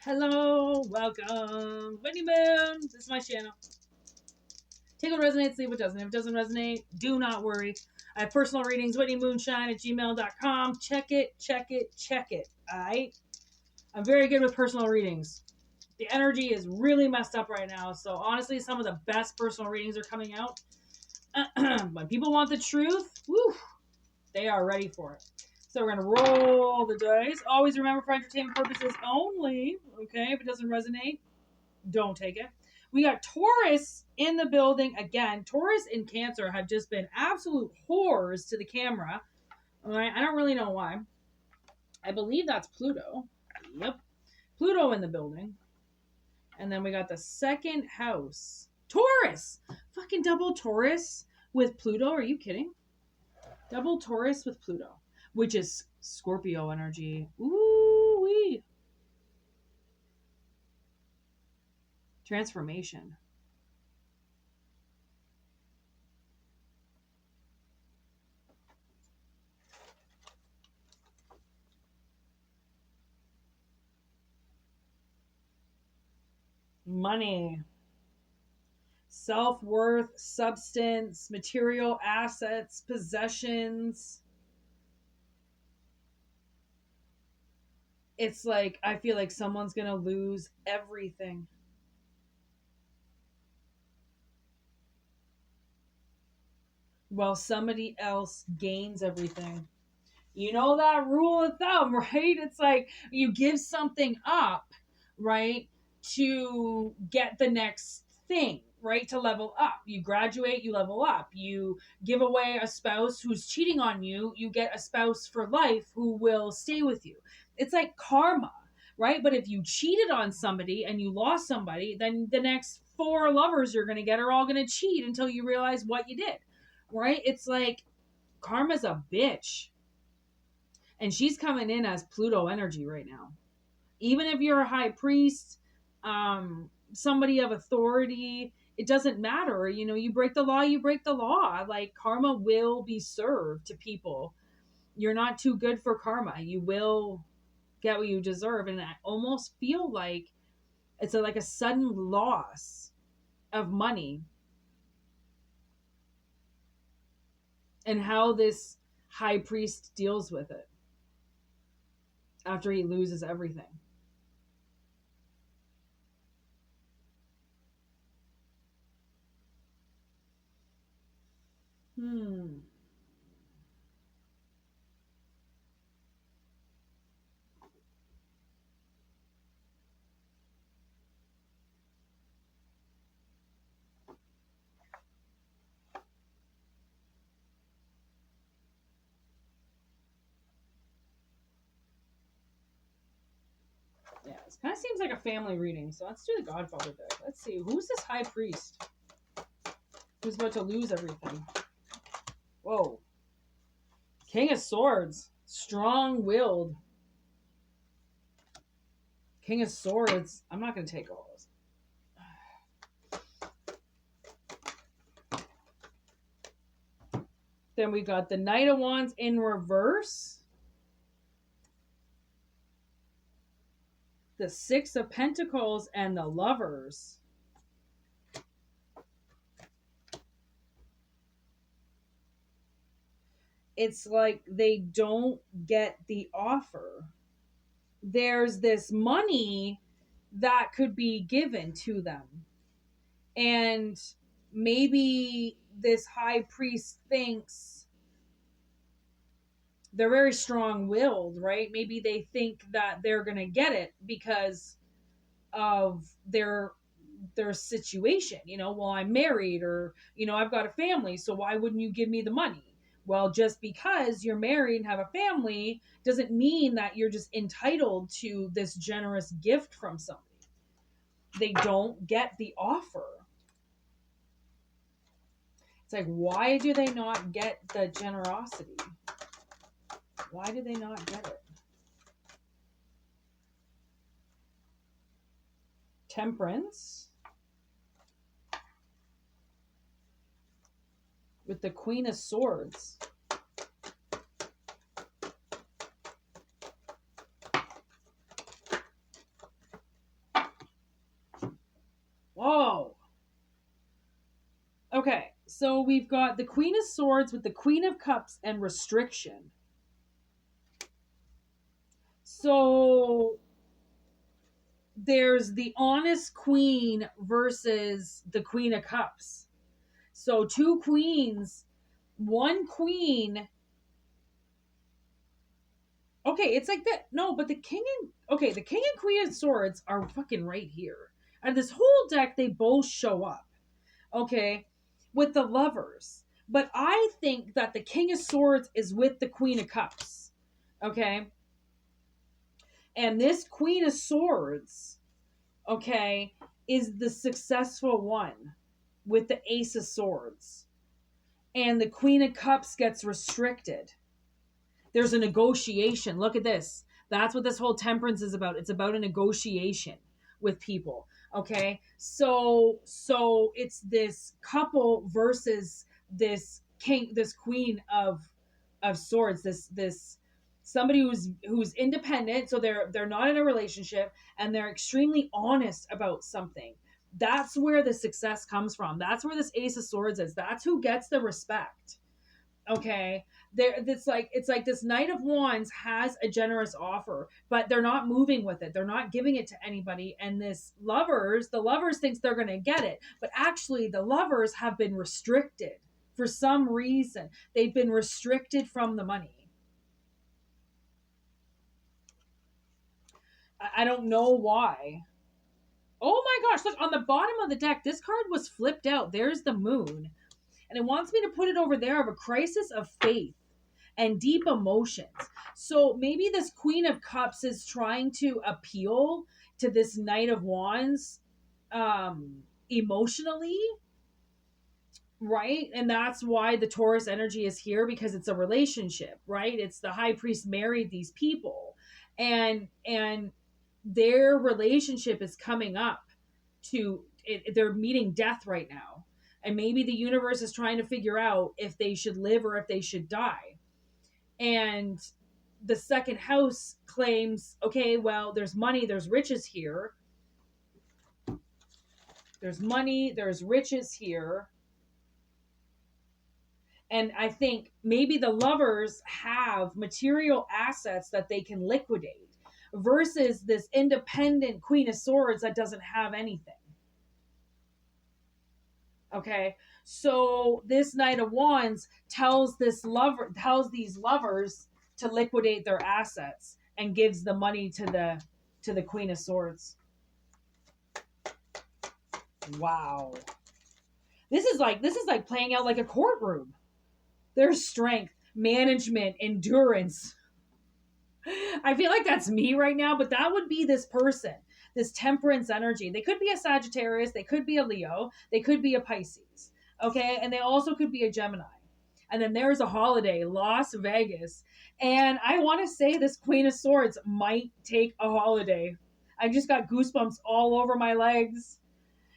Hello, welcome. Whitney Moon. This is my channel. Take what resonates, leave what doesn't. If it doesn't resonate, do not worry. I have personal readings, whitneymoonshine@gmail.com. Check it, check it, check it. Alright? I'm very good with personal readings. The energy is really messed up right now, so honestly, some of the best personal readings are coming out. When people want the truth, woo, they are ready for it. So we're going to roll the dice. Always remember, for entertainment purposes only. Okay, if it doesn't resonate, don't take it. We got Taurus in the building again. Taurus and Cancer have just been absolute whores to the camera. All right, I don't really know why. I believe that's Pluto. Yep, Pluto in the building. And then we got the second house. Taurus! Fucking double Taurus with Pluto. Are you kidding? Double Taurus with Pluto, which is Scorpio energy. Ooh-wee. Transformation. Money. Self-worth, substance, material assets, possessions. It's like, I feel like someone's going to lose everything. While somebody else gains everything. You know that rule of thumb, right? It's like you give something up, right, to get the next thing, right, to level up. You graduate, you level up. You give away a spouse who's cheating on you, you get a spouse for life who will stay with you. It's like karma, right? But if you cheated on somebody and you lost somebody, then the next 4 lovers you're going to get are all going to cheat until you realize what you did, right? It's like karma's a bitch. And she's coming in as Pluto energy right now. Even if you're a high priest, somebody of authority, it doesn't matter. You know, you break the law, you break the law. Like, karma will be served to people. You're not too good for karma. You will get what you deserve. And I almost feel like it's like a sudden loss of money. And how this high priest deals with it after he loses everything. Yeah, it kind of seems like a family reading. So let's do the Godfather deck. Let's see. Who's this high priest who's about to lose everything? Whoa. King of Swords. Strong-willed. King of Swords. I'm not going to take all those. Then we got the Knight of Wands in reverse. The Six of Pentacles and the Lovers. It's like they don't get the offer. There's this money that could be given to them. And maybe this high priest thinks they're very strong-willed, right? Maybe they think that they're going to get it because of their situation. You know, well, I'm married, or, you know, I've got a family, so why wouldn't you give me the money? Well, just because you're married and have a family doesn't mean that you're just entitled to this generous gift from somebody. They don't get the offer. It's like, why do they not get the generosity? Why do they not get it? Temperance. With the Queen of Swords. So we've got the Queen of Swords with the Queen of Cups and restriction. So there's the honest queen versus the Queen of Cups. So two queens, one queen. Okay, it's like that. No, but the king and okay, the king and queen of swords are fucking right here. And this whole deck, they both show up. Okay, with the lovers. But I think that the king of swords is with the queen of cups. Okay, and this queen of swords, okay, is the successful one with the ace of swords. And the queen of cups gets restricted. There's a negotiation. Look at this. That's what this whole temperance is about. It's about a negotiation with people. Okay? So it's this couple versus this queen of swords, this somebody who's independent, so they're not in a relationship and they're extremely honest about something. That's where the success comes from. That's where this ace of swords is. That's who gets the respect. Okay, there it's like this knight of wands has a generous offer, but they're not moving with it, they're not giving it to anybody. And the lovers thinks they're going to get it, but actually the lovers have been restricted for some reason. They've been restricted from the money. I don't know why. Oh my gosh, look on the bottom of the deck, this card was flipped out. There's the moon, and it wants me to put it over there of a crisis of faith and deep emotions. So maybe this Queen of Cups is trying to appeal to this Knight of Wands emotionally, right? And that's why the Taurus energy is here, because it's a relationship, right? It's the high priest married these people, and their relationship is coming up to it, they're meeting death right now. And maybe the universe is trying to figure out if they should live or if they should die. And the second house claims, okay, well, there's money, there's riches here. There's money, there's riches here. And I think maybe the lovers have material assets that they can liquidate versus this independent Queen of Swords that doesn't have anything. Okay. So this Knight of Wands tells these lovers to liquidate their assets and gives the money to the Queen of Swords. Wow. This is like playing out like a courtroom. There's strength, management, endurance. I feel like that's me right now, but that would be this person, this temperance energy. They could be a Sagittarius, they could be a Leo, they could be a Pisces, okay? And they also could be a Gemini. And then there's a holiday, Las Vegas. And I want to say this Queen of Swords might take a holiday. I just got goosebumps all over my legs.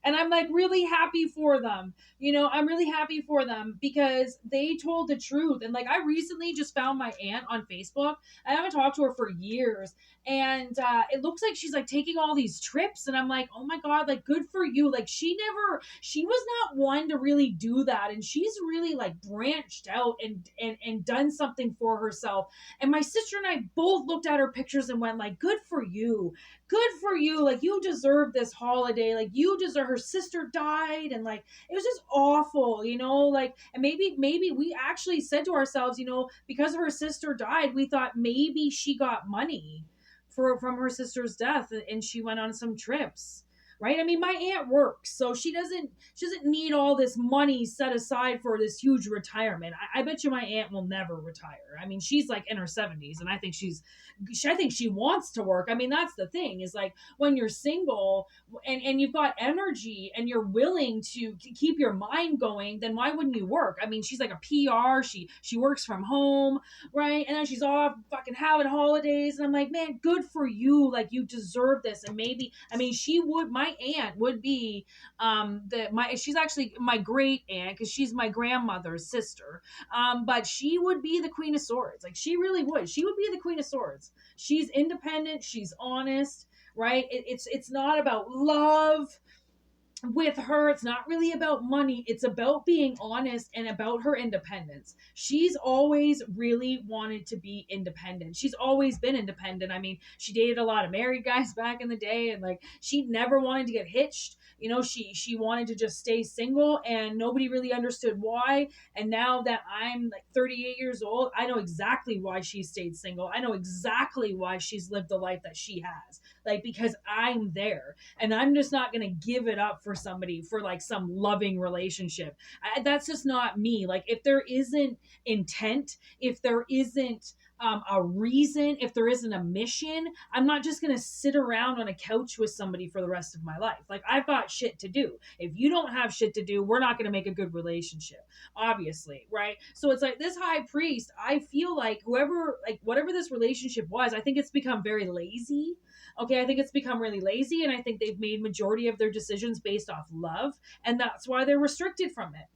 And I'm like really happy for them. I'm really happy for them because they told the truth. And like, I recently just found my aunt on Facebook. I haven't talked to her for years. And it looks like she's like taking all these trips. And I'm like, oh my God, like good for you. Like she was not one to really do that. And she's really like branched out and done something for herself. And my sister and I both looked at her pictures and went like, good for you. Good for you. Like you deserve this holiday. Like you deserve, her sister died, and like it was just awful, like, and maybe we actually said to ourselves, because her sister died, we thought maybe she got money from her sister's death and she went on some trips, right? I mean, my aunt works, so she doesn't need all this money set aside for this huge retirement. I bet you my aunt will never retire. I mean, she's like in her 70s, and I think she wants to work. I mean, that's the thing, is like when you're single and you've got energy and you're willing to keep your mind going, then why wouldn't you work? I mean, she's like a PR. She works from home, right? And then she's off fucking having holidays, and I'm like, man, good for you. Like you deserve this. And maybe, I mean, my aunt would be she's actually my great aunt because she's my grandmother's sister. But she would be the Queen of Swords. Like she really would. She would be the Queen of Swords. She's independent. She's honest, right? It's not about love. with her, it's not really about money. It's about being honest and about her independence. She's always really wanted to be independent. She's always been independent. I mean, she dated a lot of married guys back in the day, and like she never wanted to get hitched. You know, she wanted to just stay single, and nobody really understood why. And now that I'm like 38 years old, I know exactly why she stayed single. I know exactly why she's lived the life that she has. Like, because I'm there, and I'm just not going to give it up for somebody for like some loving relationship. That's just not me. Like, if there isn't intent, if there isn't a reason, if there isn't a mission, I'm not just going to sit around on a couch with somebody for the rest of my life. Like, I've got shit to do. If you don't have shit to do, we're not going to make a good relationship, obviously, right? So it's like this high priest, I feel like whoever, like whatever this relationship was, I think it's become very lazy. Okay, I think it's become really lazy, and I think they've made majority of their decisions based off love, and that's why they're restricted from it.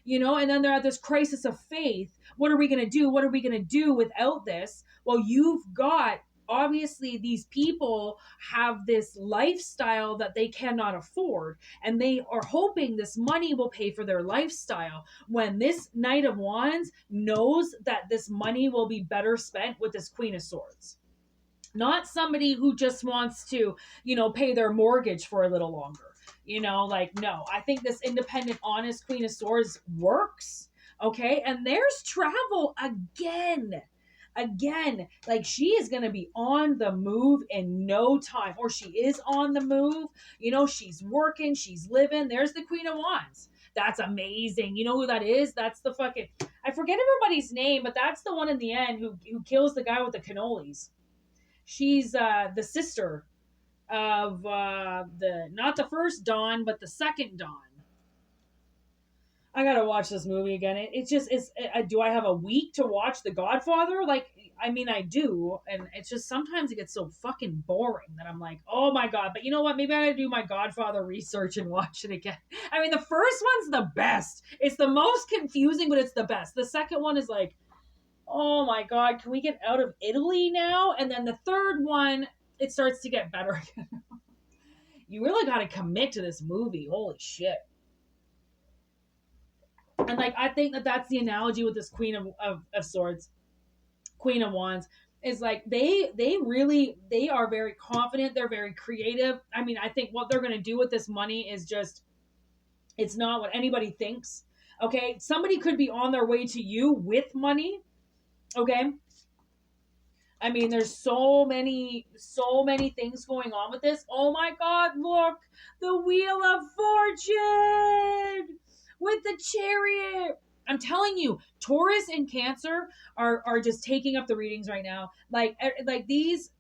You know, and then they're at this crisis of faith. What are we going to do? What are we going to do without this? Well, you've got, obviously these people have this lifestyle that they cannot afford, and they are hoping this money will pay for their lifestyle, when this Knight of Wands knows that this money will be better spent with this Queen of Swords. Not somebody who just wants to, you know, pay their mortgage for a little longer. You know, like, no, I think this independent, honest Queen of Swords works. Okay. And there's travel again. Again, like she is going to be on the move in no time, or she is on the move. You know, she's working, she's living. There's the Queen of Wands. That's amazing. You know who that is? That's the fucking, I forget everybody's name, but that's the one in the end who kills the guy with the cannolis. She's the sister of the, not the first Dawn, but the second Dawn. I gotta watch this movie again. It's just, it's. Do I have a week to watch The Godfather? Like, I mean, I do, and it's just sometimes it gets so fucking boring that I'm like, oh my god. But you know what? Maybe I gotta do my Godfather research and watch it again. I mean, the first one's the best. It's the most confusing, but it's the best. The second one is like, oh my god, can we get out of Italy now? And then the third one, it starts to get better. You really got to commit to this movie. Holy shit. And like, I think that that's the analogy with this Queen of Swords, Queen of Wands, is like they really, they are very confident, they're very creative. I mean, I think what they're going to do with this money is just, it's not what anybody thinks. Okay, somebody could be on their way to you with money. Okay, I mean, there's so many things going on with this. Oh my God, look, the Wheel of Fortune with the Chariot. I'm telling you, Taurus and Cancer are just taking up the readings right now. Like these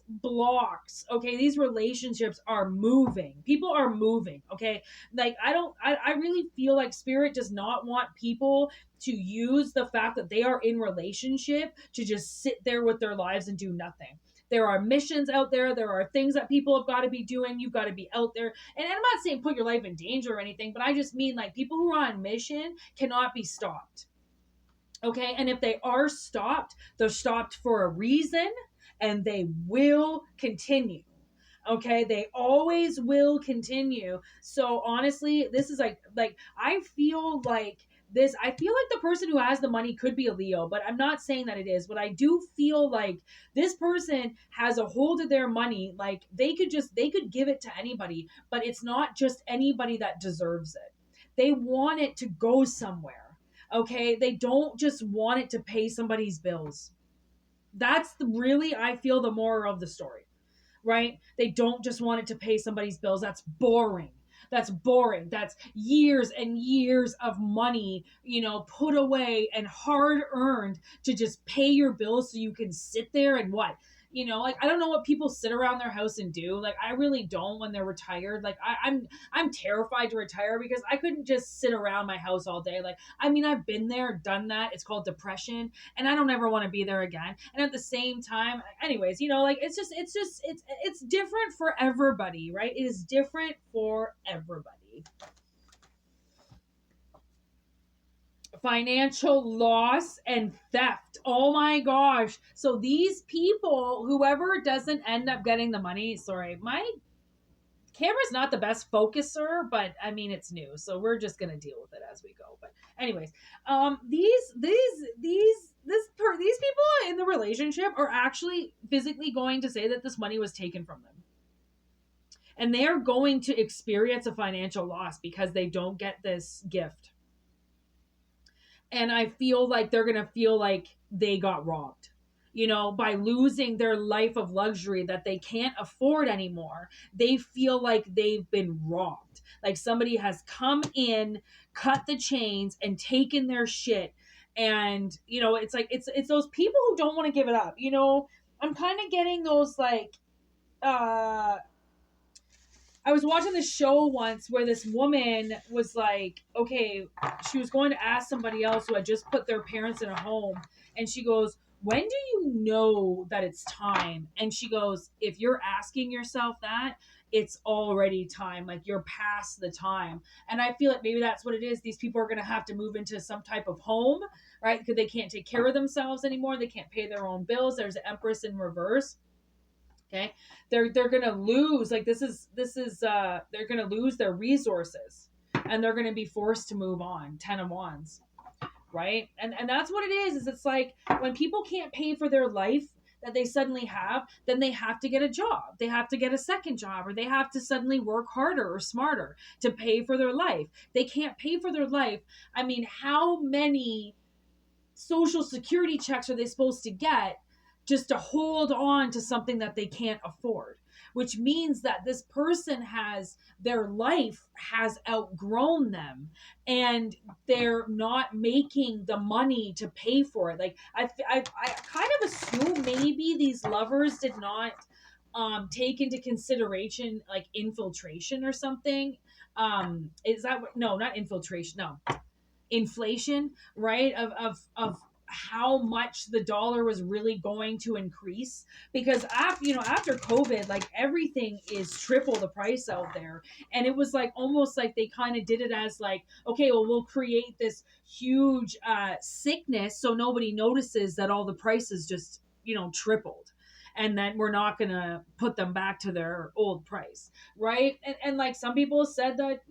blocks, okay, these relationships are moving. People are moving, okay? Like I really feel like spirit does not want people to use the fact that they are in relationship to just sit there with their lives and do nothing. There are missions out there. There are things that people have got to be doing. You've got to be out there. And I'm not saying put your life in danger or anything, but I just mean like people who are on mission cannot be stopped. Okay. And if they are stopped, they're stopped for a reason, and they will continue. Okay, they always will continue. So honestly, this is like I feel like this, I feel like the person who has the money could be a Leo, but I'm not saying that it is. But I do feel like this person has a hold of their money. Like they could give it to anybody, but it's not just anybody that deserves it. They want it to go somewhere. Okay, they don't just want it to pay somebody's bills. That's really, I feel, the moral of the story, right? They don't just want it to pay somebody's bills. That's boring. That's boring. That's years and years of money, you know, put away and hard earned to just pay your bills so you can sit there and what? You know, like I don't know what people sit around their house and do. Like I really don't when they're retired. Like I'm terrified to retire because I couldn't just sit around my house all day. Like I mean, I've been there, done that. It's called depression, and I don't ever want to be there again. And at the same time, anyways, you know, like it's different for everybody, right? It is different for everybody. Financial loss and theft. Oh my gosh. So these people, whoever doesn't end up getting the money, sorry, my camera's not the best focuser, but I mean it's new, so we're just gonna deal with it as we go. But anyways, these people in the relationship are actually physically going to say that this money was taken from them, and they are going to experience a financial loss because they don't get this gift. And I feel like they're gonna feel like they got robbed, by losing their life of luxury that they can't afford anymore. They feel like they've been robbed, like somebody has come in, cut the chains, and taken their shit. And it's like it's those people who don't want to give it up. I'm kind of getting those, like, uh I was watching this show once where this woman was like, okay, she was going to ask somebody else who had just put their parents in a home. And she goes, when do you know that it's time? And she goes, if you're asking yourself that, it's already time. Like, you're past the time. And I feel like maybe that's what it is. These people are going to have to move into some type of home, right? Because they can't take care of themselves anymore. They can't pay their own bills. There's the Empress in reverse. Okay, they're gonna lose, like, they're gonna lose their resources, and they're gonna be forced to move on. 10 of Wands, right? And that's what it is it's like when people can't pay for their life that they suddenly have, then they have to get a job, they have to get a second job, or they have to suddenly work harder or smarter to pay for their life. They can't pay for their life. I mean, how many social security checks are they supposed to get just to hold on to something that they can't afford? Which means that this person their life has outgrown them, and they're not making the money to pay for it. Like, I kind of assume maybe these lovers did not take into consideration, like, infiltration or something. Is that what? No, not infiltration. No, inflation, right? Of how much the dollar was really going to increase, because after COVID, like, everything is triple the price out there. And it was like almost like they kind of did it as like, okay, well, we'll create this huge sickness so nobody notices that all the prices just tripled, and then we're not gonna put them back to their old price, right? And like, some people said that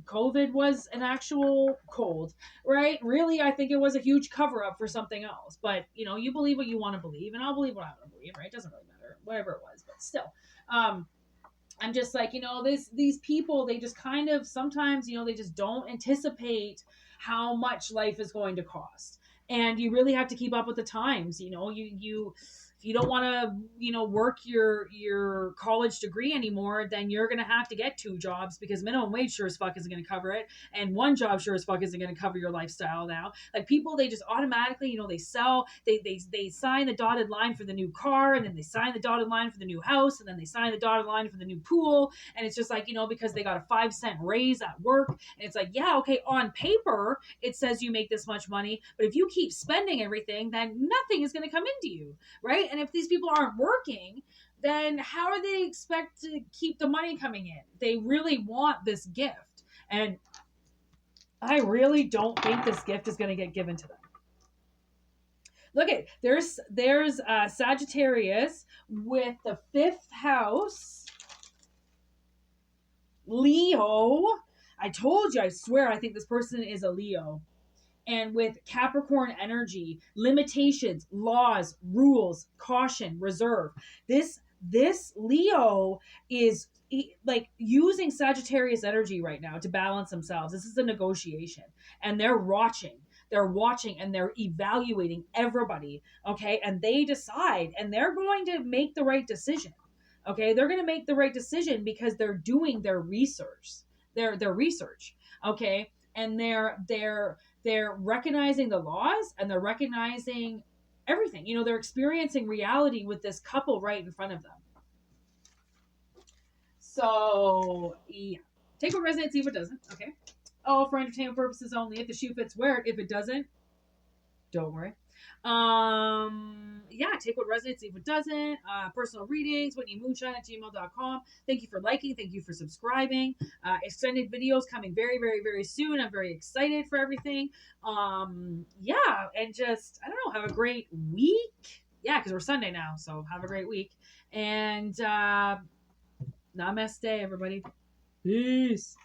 COVID was an actual cold, right? Really, I think it was a huge cover up for something else. But you believe what you want to believe, and I'll believe what I want to believe, right? It doesn't really matter, whatever it was. But still, I'm just like, these people, they just kind of sometimes, they just don't anticipate how much life is going to cost. And you really have to keep up with the times. You if you don't want to, work your college degree anymore, then you're gonna have to get 2 jobs, because minimum wage sure as fuck isn't gonna cover it, and one job sure as fuck isn't gonna cover your lifestyle now. Like, people, they just automatically, they sell, they sign the dotted line for the new car, and then they sign the dotted line for the new house, and then they sign the dotted line for the new pool, and it's just like, because they got a 5 cent raise at work, and it's like, yeah, okay, on paper it says you make this much money, but if you keep spending everything, then nothing is gonna come into you, right? And if these people aren't working, then how do they expect to keep the money coming in? They really want this gift. And I really don't think this gift is going to get given to them. Look at, there's Sagittarius with the 5th house. Leo. I told you, I swear, I think this person is a Leo. And with Capricorn energy, limitations, laws, rules, caution, reserve. This Leo is like using Sagittarius energy right now to balance themselves. This is a negotiation, and they're watching. They're watching and they're evaluating everybody, okay? And they decide, and they're going to make the right decision. Okay? They're going to make the right decision because they're doing their research. Their research, okay? And they're recognizing the laws, and they're recognizing everything. They're experiencing reality with this couple right in front of them. So, yeah. Take what resonates, see what doesn't. Okay. Oh, for entertainment purposes only. If the shoe fits, wear it. If it doesn't, don't worry. Yeah, take what resonates, leave what doesn't. Personal readings, whitneymoonshine@gmail.com. Thank you for liking, thank you for subscribing. Extended videos coming very, very, very soon. I'm very excited for everything. Yeah, and just, I don't know, have a great week. Yeah, because we're Sunday now, so have a great week. And Namaste, everybody. Peace.